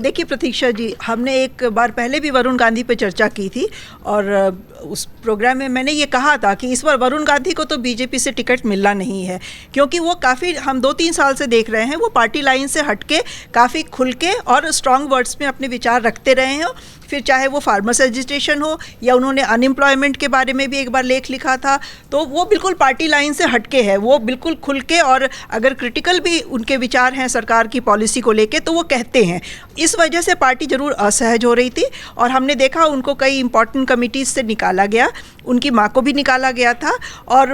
देखिए प्रतीक्षा जी, हमने एक बार पहले भी वरुण गांधी पर चर्चा की थी और उस प्रोग्राम में मैंने ये कहा था कि इस बार वरुण गांधी को तो बीजेपी से टिकट मिलना नहीं है, क्योंकि वो काफ़ी, हम 2-3 साल से देख रहे हैं, वो पार्टी लाइन से हटके काफ़ी खुल के और स्ट्रॉन्ग वर्ड्स में अपने विचार रखते रहे हैं। फिर चाहे वो फार्मर्स एजिटेशन हो या उन्होंने अनएम्प्लॉयमेंट के बारे में भी एक बार लेख लिखा था, तो वो बिल्कुल पार्टी लाइन से हटके है, वो बिल्कुल खुल के, और अगर क्रिटिकल भी उनके विचार हैं सरकार की पॉलिसी को लेके तो वो कहते हैं। इस वजह से पार्टी ज़रूर असहज हो रही थी और हमने देखा उनको कई इंपॉर्टेंट कमिटीज़ से निकाला गया, उनकी माँ को भी निकाला गया था और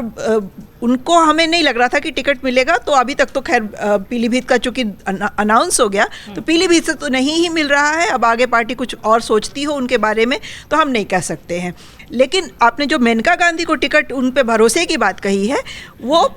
उनको, हमें नहीं लग रहा था कि टिकट मिलेगा। तो अभी तक तो खैर पीलीभीत का चूंकि अनाउंस हो गया तो पीलीभीत से तो नहीं ही मिल रहा है। अब आगे पार्टी कुछ और सोचती हो उनके बारे में तो हम नहीं कह सकते हैं। लेकिन आपने जो मेनका गांधी को टिकट, उन पे भरोसे की बात कही है, वो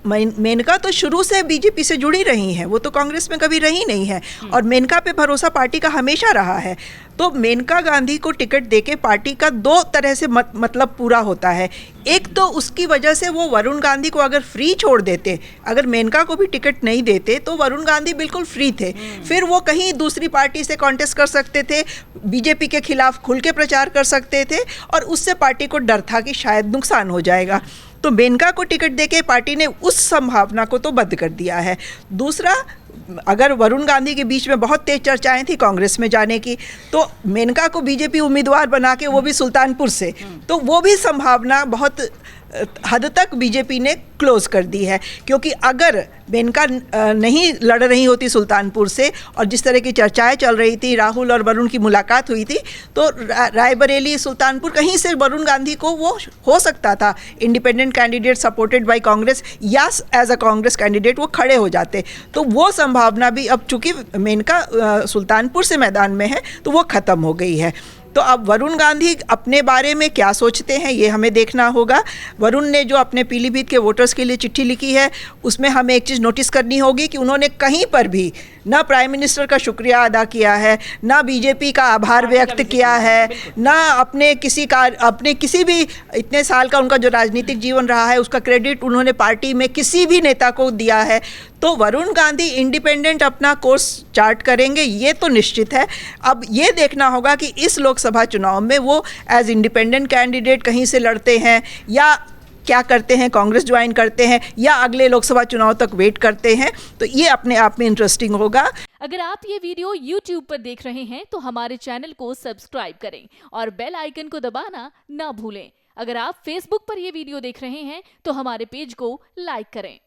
मेनका तो शुरू से बीजेपी से जुड़ी रही हैं, वो तो कांग्रेस में कभी रही नहीं है और मेनका पे भरोसा पार्टी का हमेशा रहा है। तो मेनका गांधी को टिकट देके पार्टी का 2 तरह से मतलब पूरा होता है। एक तो उसकी वजह से वो वरुण गांधी को अगर फ्री छोड़ देते, अगर मेनका को भी टिकट नहीं देते तो वरुण गांधी बिल्कुल फ्री थे, फिर वो कहीं दूसरी पार्टी से कॉन्टेस्ट कर सकते थे, बीजेपी के खिलाफ खुल के प्रचार कर सकते थे और उससे पार्टी को डर था कि शायद नुकसान हो जाएगा। तो मेनका को टिकट देके पार्टी ने उस संभावना को तो बंद कर दिया है। दूसरा, अगर वरुण गांधी के बीच में बहुत तेज चर्चाएं थी कांग्रेस में जाने की, तो मेनका को बीजेपी उम्मीदवार बना के, वो भी सुल्तानपुर से, तो वो भी संभावना बहुत हद तक बीजेपी ने क्लोज कर दी है। क्योंकि अगर मेनका नहीं लड़ रही होती सुल्तानपुर से और जिस तरह की चर्चाएं चल रही थी, राहुल और वरुण की मुलाकात हुई थी, तो रायबरेली, सुल्तानपुर, कहीं से वरुण गांधी को वो हो सकता था independent candidate supported by Congress या एज अ कांग्रेस कैंडिडेट वो खड़े हो जाते। तो वो संभावना भी अब चूंकि मेनका सुल्तानपुर से मैदान में है तो वो ख़त्म हो गई है। तो अब वरुण गांधी अपने बारे में क्या सोचते हैं ये हमें देखना होगा। वरुण ने जो अपने पीलीभीत के वोटर्स के लिए चिट्ठी लिखी है उसमें हमें एक चीज़ नोटिस करनी होगी कि उन्होंने कहीं पर भी ना प्राइम मिनिस्टर का शुक्रिया अदा किया है, ना बीजेपी का आभार व्यक्त किया है, ना अपने किसी भी, इतने साल का उनका जो राजनीतिक जीवन रहा है उसका क्रेडिट उन्होंने पार्टी में किसी भी नेता को दिया है। तो वरुण गांधी इंडिपेंडेंट अपना कोर्स चार्ट करेंगे, ये तो निश्चित है। अब ये देखना होगा कि इस लोकसभा चुनाव में वो एज इंडिपेंडेंट कैंडिडेट कहीं से लड़ते हैं या क्या करते हैं, कांग्रेस ज्वाइन करते हैं या अगले लोकसभा चुनाव तक वेट करते हैं। तो ये अपने आप में इंटरेस्टिंग होगा। अगर आप ये वीडियो YouTube पर देख रहे हैं तो हमारे चैनल को सब्सक्राइब करें और बेल आइकन को दबाना ना भूलें। अगर आप Facebook पर ये वीडियो देख रहे हैं तो हमारे पेज को लाइक करें।